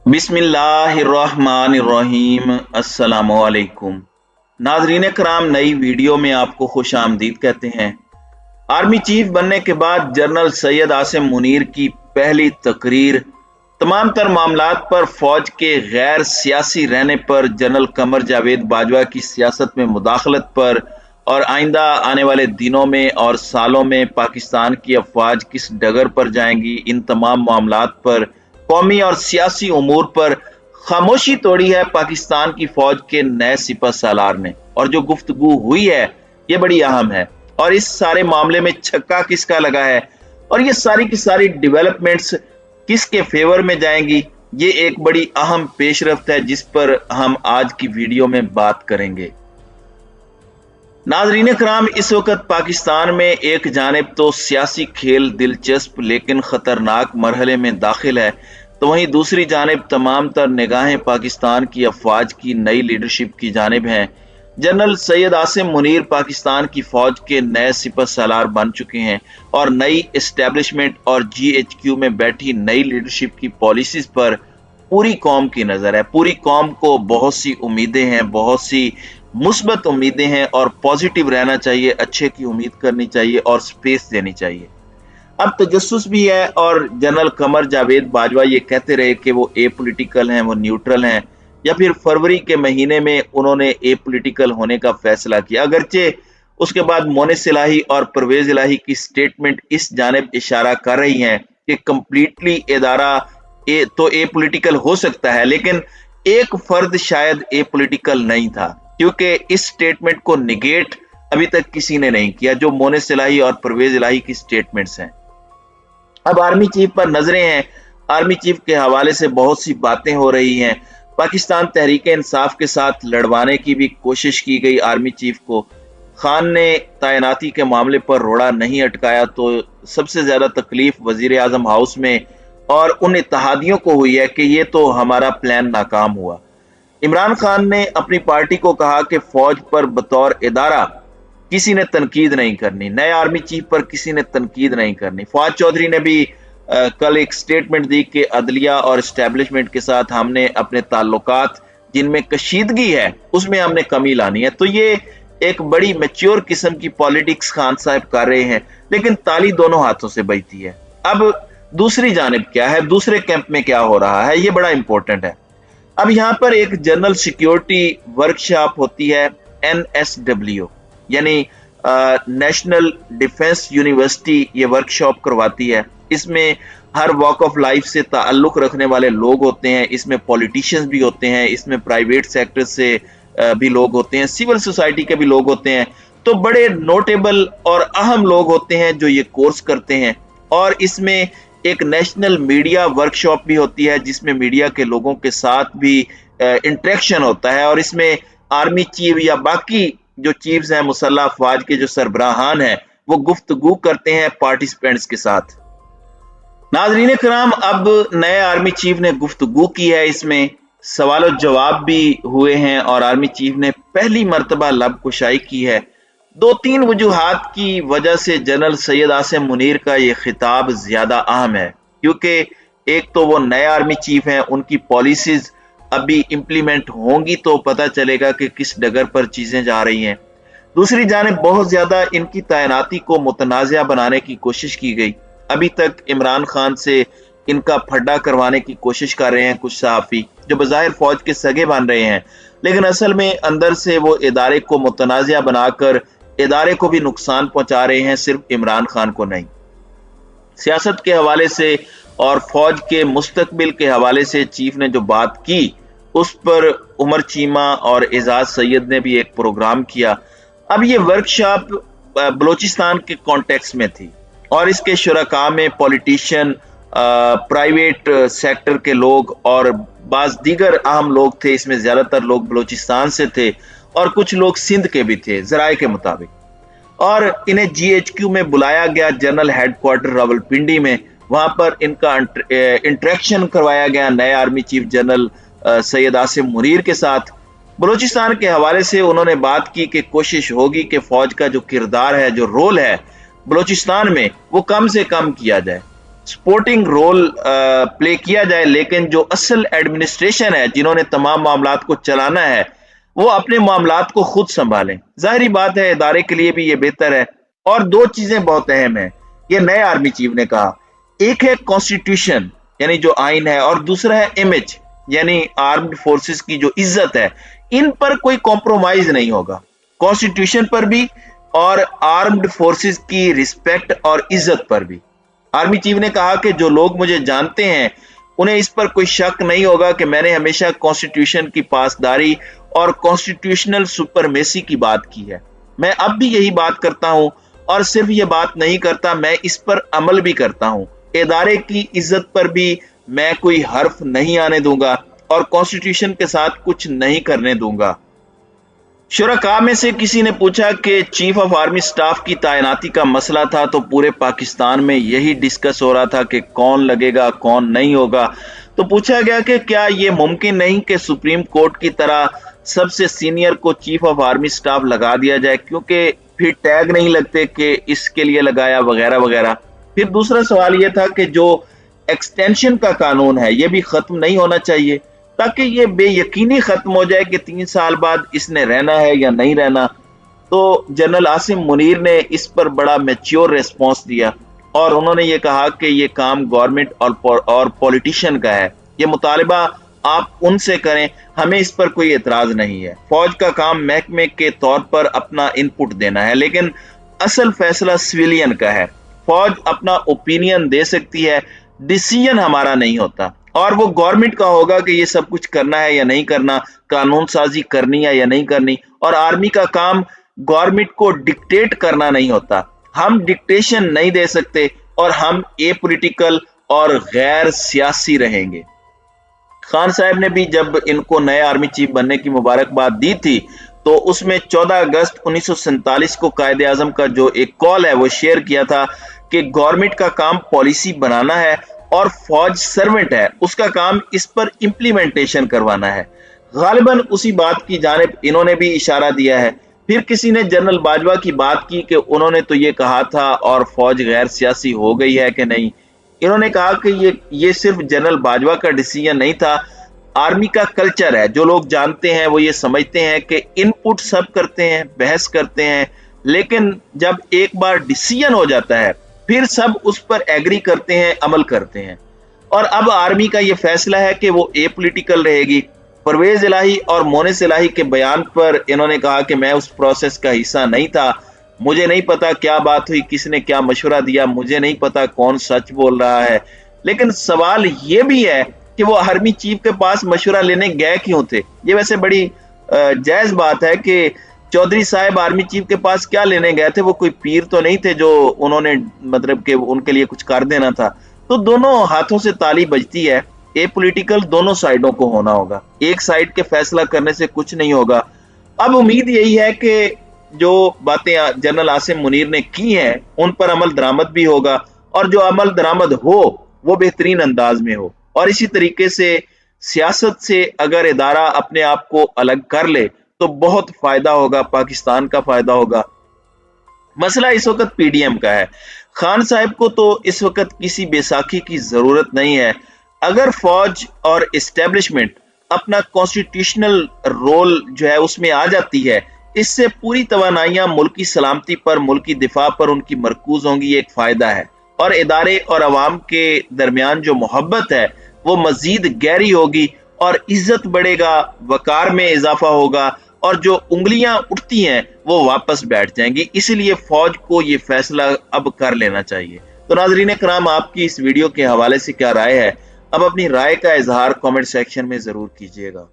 बिस्मिल्लाहिर्रहमानिर्रहीम। अस्सलामुअलैकुम नाजरीन कराम, नई वीडियो में आपको खुश आमदीद कहते हैं। आर्मी चीफ बनने के बाद जनरल सैयद आसिम मुनीर की पहली तकरीर, तमाम तर मामलात पर फौज के गैर सियासी रहने पर, जनरल कमर जावेद बाजवा की सियासत में मुदाखलत पर, और आइंदा आने वाले दिनों में और सालों में पाकिस्तान की अफवाज किस डगर पर जाएंगी, इन तमाम मामलात पर, कौमी और सियासी उमूर पर खामोशी तोड़ी है पाकिस्तान की फौज के नए सिपह सालार ने। और जो गुफ्तगू हुई है ये बड़ी अहम है, और इस सारे मामले में छक्का किसका लगा है और ये सारी की सारी डेवलपमेंट्स किसके फेवर में जाएंगी, ये एक बड़ी अहम पेशरफ्त है जिस पर हम आज की वीडियो में बात करेंगे। नाज़रीन कराम, इस वक्त पाकिस्तान में एक जानिब तो सियासी खेल दिलचस्प लेकिन खतरनाक मरहले में दाखिल है, तो वहीं दूसरी जानिब तमाम तर निगाहें पाकिस्तान की अफवाज की नई लीडरशिप की जानिब हैं। जनरल सैयद आसिम मुनीर पाकिस्तान की फौज के नए सिपह सालार बन चुके हैं और नई एस्टेब्लिशमेंट और GHQ में बैठी नई लीडरशिप की पॉलिसीज पर पूरी कौम की नजर है। पूरी कौम को बहुत सी उम्मीदें हैं, बहुत सी मुस्बत उम्मीदें हैं, और पॉजिटिव रहना चाहिए, अच्छे की उम्मीद करनी चाहिए और स्पेस देनी चाहिए। अब तजस्सुस भी है, और जनरल कमर जावेद बाजवा ये कहते रहे कि वो ए पोलिटिकल हैं, वो न्यूट्रल हैं, या फिर फरवरी के महीने में उन्होंने ए पोलिटिकल होने का फैसला किया। अगरचे उसके बाद मोनिस इलाही और परवेज इलाही की स्टेटमेंट इस जानिब इशारा कर रही हैं कि कंप्लीटली इदारा तो ए पोलिटिकल हो सकता है, लेकिन एक फर्द शायद ए पोलिटिकल नहीं था, क्योंकि इस स्टेटमेंट को निगेट अभी तक किसी ने नहीं किया, जो मोनिस इलाही और परवेज इलाही की स्टेटमेंट्स हैं। अब आर्मी चीफ पर नजरें हैं। आर्मी चीफ के हवाले से बहुत सी बातें हो रही हैं। पाकिस्तान तहरीक इंसाफ के साथ लड़वाने की भी कोशिश की गई। आर्मी चीफ को खान ने तैनाती के मामले पर रोड़ा नहीं अटकाया, तो सबसे ज्यादा तकलीफ वजीर आजम हाउस में और उन इत्तेहादियों को हुई है कि ये तो हमारा प्लान नाकाम हुआ। इमरान खान ने अपनी पार्टी को कहा कि फौज पर बतौर इदारा किसी ने तनकीद नहीं करनी, नए आर्मी चीफ पर किसी ने तनकीद नहीं करनी। फवाद चौधरी ने भी कल एक स्टेटमेंट दी कि अदलिया और एस्टेब्लिशमेंट के साथ हमने अपने ताल्लुकात जिनमें कशीदगी है उसमें हमने कमी लानी है। तो ये एक बड़ी मैच्योर किस्म की पॉलिटिक्स खान साहब कर रहे हैं, लेकिन ताली दोनों हाथों से बजती है। अब दूसरी जानिब क्या है, दूसरे कैंप में क्या हो रहा है, ये बड़ा इंपॉर्टेंट है। अब यहाँ पर एक जनरल सिक्योरिटी वर्कशॉप होती है, NSW यानी नेशनल डिफेंस यूनिवर्सिटी ये वर्कशॉप करवाती है। इसमें हर वॉक ऑफ लाइफ से ताल्लुक रखने वाले लोग होते हैं, इसमें पॉलिटिशियंस भी होते हैं, इसमें प्राइवेट सेक्टर से भी लोग होते हैं, सिविल सोसाइटी के भी लोग होते हैं। तो बड़े नोटेबल और अहम लोग होते हैं जो ये कोर्स करते हैं। और इसमें एक नेशनल मीडिया वर्कशॉप भी होती है जिसमें मीडिया के लोगों के साथ भी इंटरेक्शन होता है, और इसमें आर्मी चीफ या बाकी जो चीफ्स हैं, मुसल्लह अफवाज के जो सरबराहान हैं, वो गुफ्तगू करते हैं पार्टिसिपेंट्स के साथ। नाज़रीन कराम, अब नए आर्मी चीफ ने गुफ्तगू की है, इसमें सवाल और जवाब भी हुए हैं, और आर्मी चीफ ने पहली मर्तबा लब कुशाई की है। दो तीन वजूहात की वजह से जनरल सैयद आसिम मुनीर का ये खिताब ज्यादा अहम है, क्योंकि एक तो वो नए आर्मी चीफ हैं, उनकी पॉलिसीज अभी इंप्लीमेंट होंगी तो पता चलेगा कि किस डगर पर चीजें जा रही हैं। दूसरी जानिब बहुत ज्यादा इनकी तैनाती को मुतनाज़ा बनाने की कोशिश की गई। अभी तक इमरान खान से इनका फड्डा करवाने की कोशिश कर रहे हैं कुछ सहाफी, जो बज़ाहिर फौज के सगे बन रहे हैं, लेकिन असल में अंदर से वो इदारे को मुतनाज़ा बनाकर इदारे को भी नुकसान पहुंचा रहे हैं, सिर्फ इमरान खान को नहीं। सियासत के हवाले से और फौज के मुस्तकबिल के हवाले से चीफ ने जो बात की, उस पर उमर चीमा और एजाज सैयद ने भी एक प्रोग्राम किया। अब ये वर्कशॉप बलोचिस्तान के कॉन्टेक्स्ट में थी, और इसके शुरका में पॉलिटिशियन, प्राइवेट सेक्टर के लोग और बाज दीगर अहम लोग थे। इसमें ज्यादातर लोग बलोचिस्तान से थे और कुछ लोग सिंध के भी थे जराए के मुताबिक, और इन्हें GHQ में बुलाया गया, जनरल हेडक्वार्टर रावलपिंडी में। वहां पर इनका इंटरेक्शन करवाया गया नए army chief general Syed Asim Munir के साथ। बलूचिस्तान के हवाले से उन्होंने बात की कि कोशिश होगी कि फौज का जो किरदार है, जो रोल है बलूचिस्तान में, वो कम से कम किया जाए। सपोर्टिंग रोल प्ले किया जाए, लेकिन जो असल एडमिनिस्ट्रेशन है, जिन्होंने तमाम मामलात को चलाना है, वो अपने मामलात को खुद संभालें। जाहिर बात है इदारे के लिए भी ये बेहतर है। और दो चीजें बहुत अहम है, ये नए आर्मी चीफ ने कहा, एक है कॉन्स्टिट्यूशन यानी जो आइन है, और दूसरा है इमेज यानी आर्म्ड फोर्सेस की जो इज्जत है। इन पर कोई कॉम्प्रोमाइज नहीं होगा, कॉन्स्टिट्यूशन पर भी और आर्म्ड फोर्सेस की रिस्पेक्ट और इज्जत पर भी। आर्मी चीफ ने कहा कि जो लोग मुझे जानते हैं उन्हें इस पर कोई शक नहीं होगा कि मैंने हमेशा कॉन्स्टिट्यूशन की पासदारी और कॉन्स्टिट्यूशनल सुपरमेसी की बात की है। मैं अब भी यही बात करता हूं, और सिर्फ ये बात नहीं करता, मैं इस पर अमल भी करता हूं। इदारे की इज्जत पर भी मैं कोई हर्फ नहीं आने दूंगा और कॉन्स्टिट्यूशन के साथ कुछ नहीं करने दूंगा। शुरका में से किसी ने पूछा कि चीफ ऑफ आर्मी स्टाफ की तैनाती का मसला था, तो पूरे पाकिस्तान में यही डिस्कस हो रहा था कि कौन लगेगा कौन नहीं होगा। तो पूछा गया कि क्या यह मुमकिन नहीं कि सुप्रीम कोर्ट की तरह सबसे सीनियर को चीफ ऑफ आर्मी स्टाफ लगा दिया जाए, क्योंकि फिर टैग नहीं लगते कि इसके लिए लगाया वगैरह वगैरह। फिर दूसरा सवाल यह था कि जो एक्सटेंशन का कानून है यह भी खत्म नहीं होना चाहिए, ताकि ये बेयकीनी खत्म हो जाए कि 3 साल बाद इसने रहना है या नहीं रहना। तो जनरल आसिम मुनीर ने इस पर बड़ा मैच्योर रिस्पॉन्स दिया, और उन्होंने ये कहा कि ये काम गवर्नमेंट और पॉलिटिशियन का है, ये मुतालबा आप उनसे करें, हमें इस पर कोई एतराज नहीं है। फौज का काम महकमे के तौर पर अपना इनपुट देना है, लेकिन असल फैसला सिविलियन का है। फौज अपना ओपिनियन दे सकती है, डिसीजन हमारा नहीं होता, और वो गवर्नमेंट का होगा कि ये सब कुछ करना है या नहीं करना, कानून साजी करनी है या नहीं करनी। और आर्मी का काम गवर्नमेंट को डिक्टेट करना नहीं होता, हम डिक्टेशन नहीं दे सकते, और हम एपॉलिटिकल और गैर सियासी रहेंगे। खान साहब ने भी जब इनको नए आर्मी चीफ बनने की मुबारकबाद दी थी, तो उसमें 14 अगस्त 1947 को कायद आजम का जो एक कॉल है वो शेयर किया था कि गवर्नमेंट का काम पॉलिसी बनाना है और फौज सर्वेंट है, उसका काम इस पर इंप्लीमेंटेशन करवाना है। गालिबन उसी बात की जानिब इन्होंने भी इशारा दिया है। फिर किसी ने जनरल बाजवा की बात की कि उन्होंने तो ये कहा था और फौज गैर सियासी हो गई है कि नहीं। इन्होंने कहा कि ये सिर्फ जनरल बाजवा का डिसीजन नहीं था, आर्मी का कल्चर है। जो लोग जानते हैं वो ये समझते हैं कि इनपुट सब करते हैं, बहस करते हैं, लेकिन जब एक बार डिसीजन हो जाता है फिर सब उस पर एग्री करते हैं, अमल करते हैं। और अब आर्मी का ये फैसला है कि वो एपॉलिटिकल रहेगी। परवेज इलाही और मोनिस इलाही के बयान पर इन्होंने कहा कि मैं उस प्रोसेस का हिस्सा नहीं था, मुझे नहीं पता क्या बात हुई, किसने क्या मशवरा दिया, मुझे नहीं पता कौन सच बोल रहा है। लेकिन सवाल ये भी है कि वो आर्मी चीफ के पास मशवरा लेने गए क्यों थे। ये वैसे बड़ी जायज बात है कि चौधरी साहब आर्मी चीफ के पास क्या लेने गए थे, वो कोई पीर तो नहीं थे जो उन्होंने मतलब कि उनके लिए कुछ कर देना था। तो दोनों हाथों से ताली बजती है, एपॉलिटिकल दोनों साइडों को होना होगा, एक साइड के फैसला करने से कुछ नहीं होगा। अब उम्मीद यही है कि जो बातें जनरल आसिम मुनीर ने की हैं उन पर अमल दरामद भी होगा, और जो अमल दरामद हो वो बेहतरीन अंदाज में हो। और इसी तरीके से सियासत से अगर इदारा अपने आप को अलग कर ले तो बहुत फायदा होगा, पाकिस्तान का फायदा होगा। मसला इस वक्त पीडीएम का है। खान साहब को तो इस वक्त किसी बैसाखी की जरूरत नहीं है। अगर फौज और एस्टेब्लिशमेंट अपना कॉन्स्टिट्यूशनल रोल जो है उसमें आ जाती है, इससे पूरी तवानाइयां मुल्की सलामती पर, मुल्की दिफा पर उनकी मरकूज होंगी, एक फायदा है। और इदारे और अवाम के दरमियान जो मोहब्बत है वो मजीद गहरी होगी, और इज्जत बढ़ेगा, वकार में इजाफा होगा, और जो उंगलियां उठती हैं वो वापस बैठ जाएंगी। इसलिए फौज को ये फैसला अब कर लेना चाहिए। तो नाजरीन कराम, आपकी इस वीडियो के हवाले से क्या राय है? अब अपनी राय का इजहार कमेंट सेक्शन में जरूर कीजिएगा।